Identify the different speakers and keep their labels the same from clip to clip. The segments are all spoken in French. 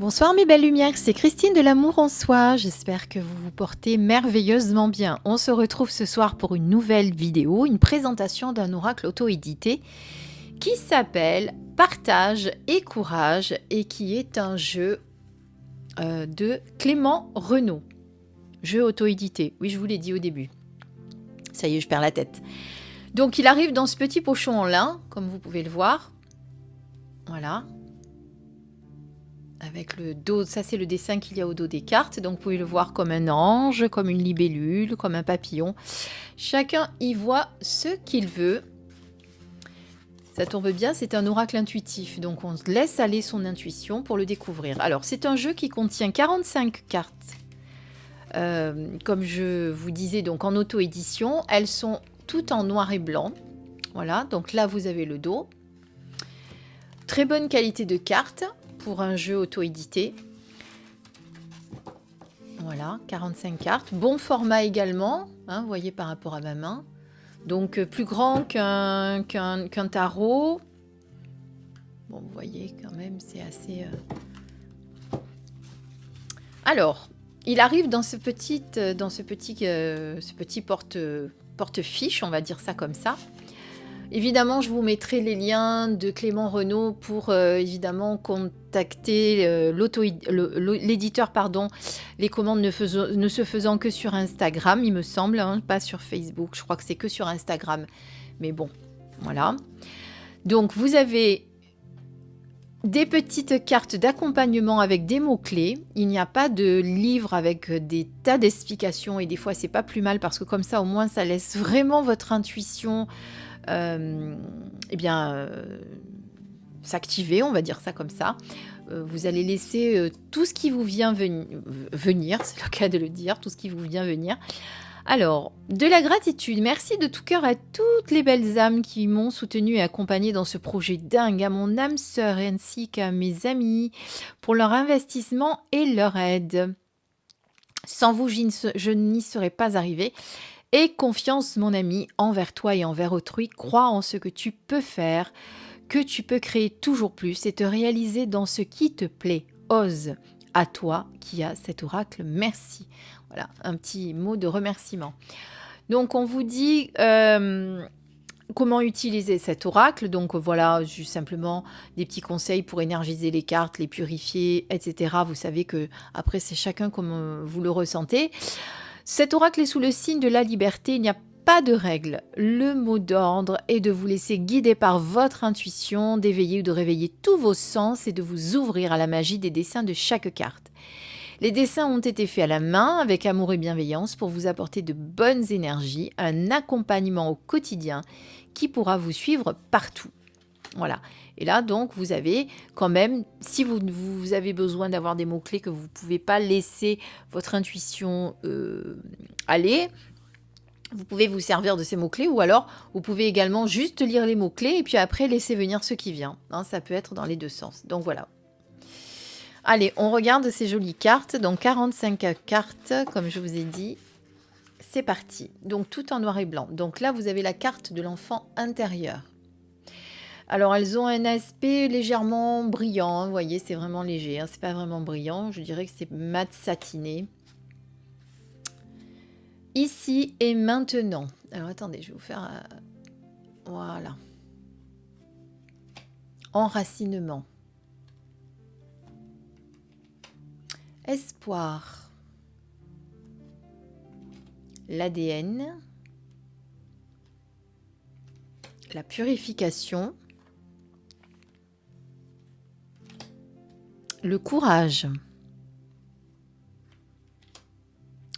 Speaker 1: Bonsoir mes belles lumières, c'est Christine de l'amour en soi. J'espère que vous vous portez merveilleusement bien. On se retrouve ce soir pour une nouvelle vidéo, une présentation d'un oracle auto-édité qui s'appelle Partage et Courage et qui est un jeu de Clément Renaud. Jeu auto-édité, oui je vous l'ai dit au début. Ça y est, je perds la tête. Donc il arrive dans ce petit pochon en lin, comme vous pouvez le voir. Voilà. Avec le dos, ça c'est le dessin qu'il y a au dos des cartes, donc vous pouvez le voir comme un ange, comme une libellule, comme un papillon. Chacun y voit ce qu'il veut. Ça tombe bien, c'est un oracle intuitif, donc on laisse aller son intuition pour le découvrir. Alors c'est un jeu qui contient 45 cartes. Comme je vous disais, donc en auto-édition, elles sont toutes en noir et blanc. Voilà, donc là vous avez le dos. Très bonne qualité de cartes pour un jeu auto-édité. Voilà, 45 cartes. Bon format également, hein, vous voyez par rapport à ma main. Donc plus grand qu'un tarot. Bon, vous voyez quand même, c'est assez... Alors, il arrive dans ce petit porte-fiche, on va dire ça comme ça. Évidemment, je vous mettrai les liens de Clément Renaud pour évidemment contacter l'éditeur, pardon, les commandes ne se faisant que sur Instagram, il me semble, hein, pas sur Facebook, je crois que c'est que sur Instagram. Mais bon, voilà. Donc, vous avez des petites cartes d'accompagnement avec des mots-clés. Il n'y a pas de livre avec des tas d'explications et des fois, c'est pas plus mal parce que comme ça, au moins, ça laisse vraiment votre intuition s'activer, on va dire ça comme ça. Vous allez laisser tout ce qui vous vient venir, c'est le cas de le dire, tout ce qui vous vient venir. Alors, de la gratitude, merci de tout cœur à toutes les belles âmes qui m'ont soutenue et accompagnée dans ce projet dingue, à mon âme sœur ainsi qu'à mes amis pour leur investissement et leur aide. Sans vous, je n'y serais pas arrivée. Et confiance, mon ami, envers toi et envers autrui. Crois en ce que tu peux faire, que tu peux créer toujours plus et te réaliser dans ce qui te plaît. Ose. À toi qui as cet oracle, merci. Voilà, un petit mot de remerciement. Donc, on vous dit comment utiliser cet oracle. Donc, voilà, juste simplement des petits conseils pour énergiser les cartes, les purifier, etc. Vous savez que après, c'est chacun comme vous le ressentez. Cet oracle est sous le signe de la liberté, il n'y a pas de règle. Le mot d'ordre est de vous laisser guider par votre intuition, d'éveiller ou de réveiller tous vos sens et de vous ouvrir à la magie des dessins de chaque carte. Les dessins ont été faits à la main avec amour et bienveillance pour vous apporter de bonnes énergies, un accompagnement au quotidien qui pourra vous suivre partout. Voilà. Et là, donc, vous avez quand même, si vous avez besoin d'avoir des mots-clés que vous ne pouvez pas laisser votre intuition aller, vous pouvez vous servir de ces mots-clés ou alors vous pouvez également juste lire les mots-clés et puis après laisser venir ce qui vient. Hein, ça peut être dans les deux sens. Donc, voilà. Allez, on regarde ces jolies cartes. Donc, 45 cartes, comme je vous ai dit. C'est parti. Donc, tout en noir et blanc. Donc là, vous avez la carte de l'enfant intérieur. Alors, elles ont un aspect légèrement brillant, hein, vous voyez, c'est vraiment léger, hein, c'est pas vraiment brillant, je dirais que c'est mat satiné. Ici et maintenant. Alors, attendez, je vais vous faire... voilà. Enracinement. Espoir. L'ADN. La purification. Le courage,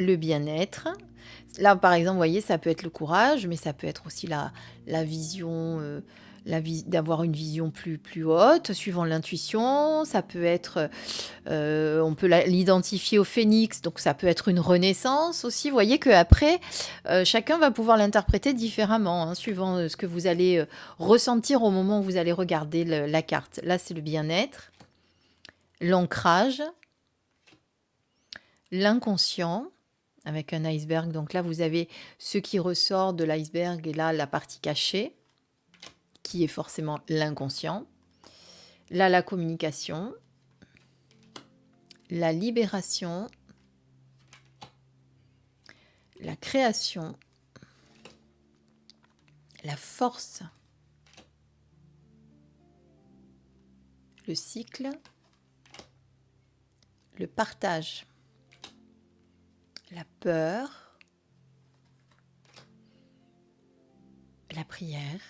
Speaker 1: le bien-être. Là, par exemple, vous voyez, ça peut être le courage, mais ça peut être aussi la vision, d'avoir une vision plus haute, suivant l'intuition. Ça peut être, on peut l'identifier au phénix, donc ça peut être une renaissance aussi. Vous voyez qu'après, chacun va pouvoir l'interpréter différemment, hein, suivant ce que vous allez ressentir au moment où vous allez regarder la carte. Là, c'est le bien-être. L'ancrage, l'inconscient, avec un iceberg. Donc là, vous avez ce qui ressort de l'iceberg et là, la partie cachée, qui est forcément l'inconscient. Là, la communication. la libération, la création, la force, le cycle, le partage, la peur, la prière,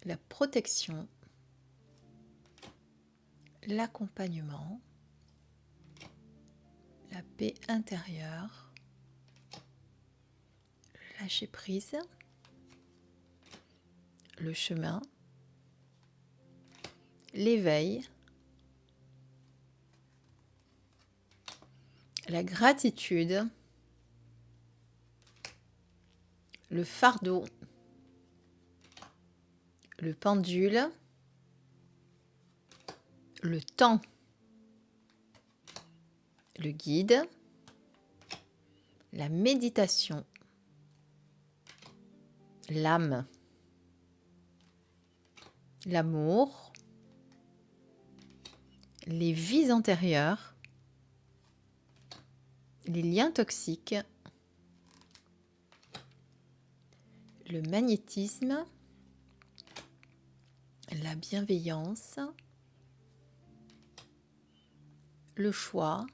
Speaker 1: la protection, l'accompagnement, la paix intérieure, le lâcher prise, le chemin, l'éveil, la gratitude, le fardeau, le pendule, le temps, le guide, la méditation, l'âme, l'amour, les vies antérieures, les liens toxiques, le magnétisme, la bienveillance, le choix,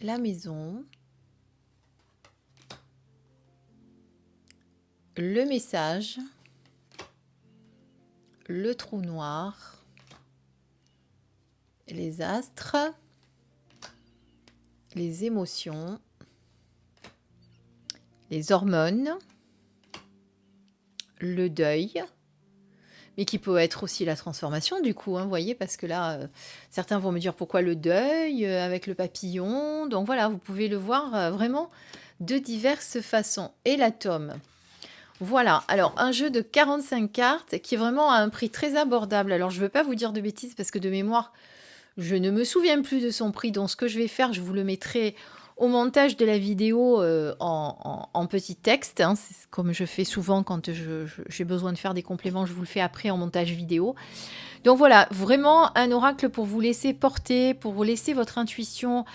Speaker 1: la maison, le message, le trou noir, les astres, les émotions, les hormones, le deuil, mais qui peut être aussi la transformation du coup, vous voyez, parce que là, certains vont me dire pourquoi le deuil avec le papillon. Donc voilà, vous pouvez le voir vraiment de diverses façons. Et l'atome. Voilà, alors un jeu de 45 cartes qui est vraiment à un prix très abordable. Alors je ne veux pas vous dire de bêtises parce que de mémoire, je ne me souviens plus de son prix. Donc ce que je vais faire, je vous le mettrai au montage de la vidéo en petit texte. C'est comme je fais souvent quand j'ai besoin de faire des compléments, je vous le fais après en montage vidéo. Donc voilà, vraiment un oracle pour vous laisser porter, pour vous laisser votre intuition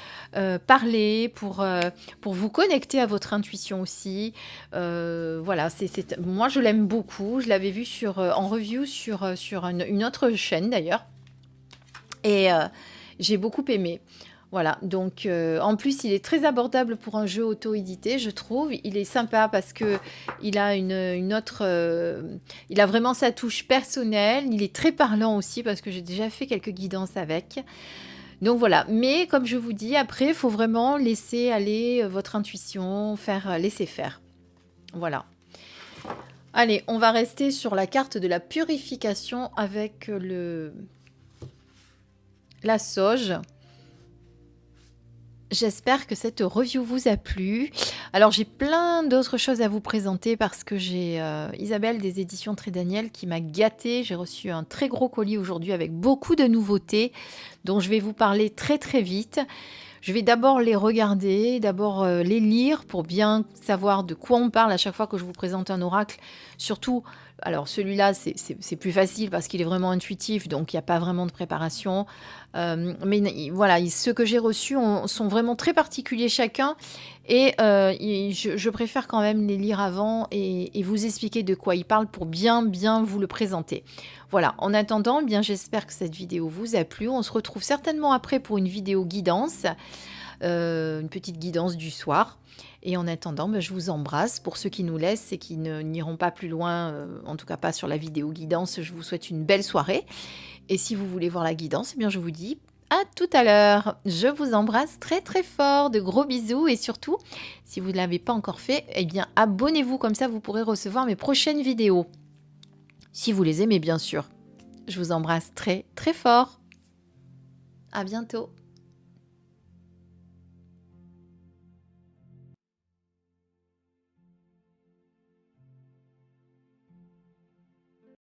Speaker 1: parler, pour vous connecter à votre intuition aussi. Voilà, moi je l'aime beaucoup. Je l'avais vu en review sur une autre chaîne d'ailleurs. Et j'ai beaucoup aimé. Voilà, donc en plus il est très abordable pour un jeu auto-édité, je trouve. Il est sympa parce que il a une autre, il a vraiment sa touche personnelle. Il est très parlant aussi parce que j'ai déjà fait quelques guidances avec. Donc voilà, mais comme je vous dis, après il faut vraiment laisser aller votre intuition, laisser faire. Voilà. Allez, on va rester sur la carte de la purification avec la sauge. J'espère que cette review vous a plu. Alors j'ai plein d'autres choses à vous présenter parce que j'ai Isabelle des éditions Très Daniel qui m'a gâtée. J'ai reçu un très gros colis aujourd'hui avec beaucoup de nouveautés dont je vais vous parler très très vite. Je vais d'abord les regarder, d'abord les lire pour bien savoir de quoi on parle à chaque fois que je vous présente un oracle. Surtout, alors celui-là, c'est plus facile parce qu'il est vraiment intuitif, donc il n'y a pas vraiment de préparation. Mais voilà, ceux que j'ai reçus sont vraiment très particuliers chacun. Et je préfère quand même les lire avant et vous expliquer de quoi ils parlent pour bien vous le présenter. Voilà, en attendant, eh bien j'espère que cette vidéo vous a plu. On se retrouve certainement après pour une vidéo guidance, une petite guidance du soir. Et en attendant, ben, je vous embrasse. Pour ceux qui nous laissent et qui n'iront pas plus loin, en tout cas pas sur la vidéo guidance, je vous souhaite une belle soirée. Et si vous voulez voir la guidance, eh bien je vous dis à tout à l'heure. Je vous embrasse très très fort, de gros bisous et surtout, si vous ne l'avez pas encore fait, eh bien abonnez-vous, comme ça vous pourrez recevoir mes prochaines vidéos. Si vous les aimez bien sûr. Je vous embrasse très très fort. À bientôt.